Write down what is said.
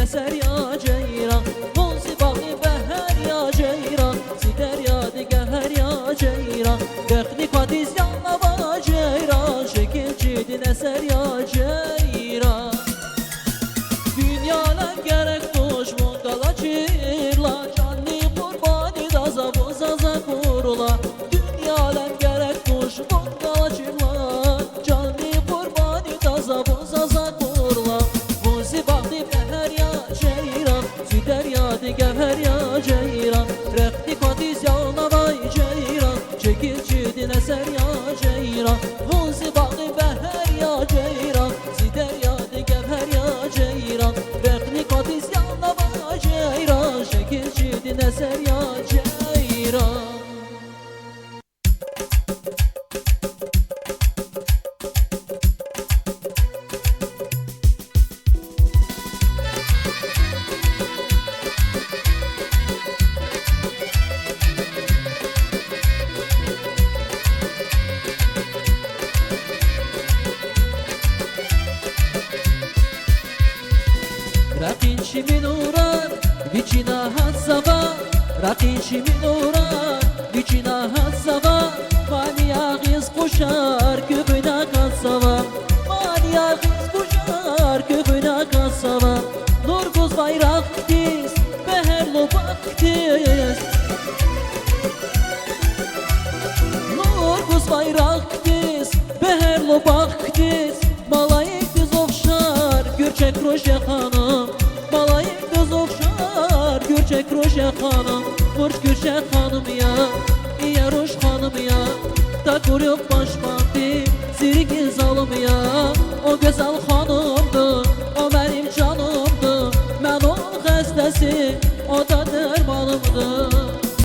Eser ya ceyran, Monsi bağı beher ya ceyran, Sider ya digeher ya ceyran, Bekni kadiz yanlava ceyran, Şekil cidin eser ya ceyran. Dünyalar gerek duş mungala çirla, Canli kurbani da zaza kurula. Dünyalar gerek duş mungala çirla, Canli kurbani da zaza kurula. Monsi bağı beher ya ceyran, Sider ya digeher ya ceyran, Rekti kadiz yanavay ceyran, Çekil cidin eser ya ceyran. Monsi bağı beher ya ceyran, Sider ya digeher ya ceyran, Rekti kadiz yanavay ceyran, Çekil cidin eser ya ceyran. Rakin şimin uğrar, viçina hatsava, Rakin şimin uğrar, viçina hatsava, Maliya giz kuşar, kübüna katsava, Maliya giz kuşar, kübüna katsava. Nurguz bayrak diz, beherlo baktiz, Nurguz bayrak diz, beherlo baktiz, Malayık düz okşar, Gürçek roşe hanım, Malayık düz okşar, Gürçek roşe hanım, Burç Gürçek hanım ya, İya roş hanım ya, Takur yok başmanti, Sirgi zalım ya, O güzel hanım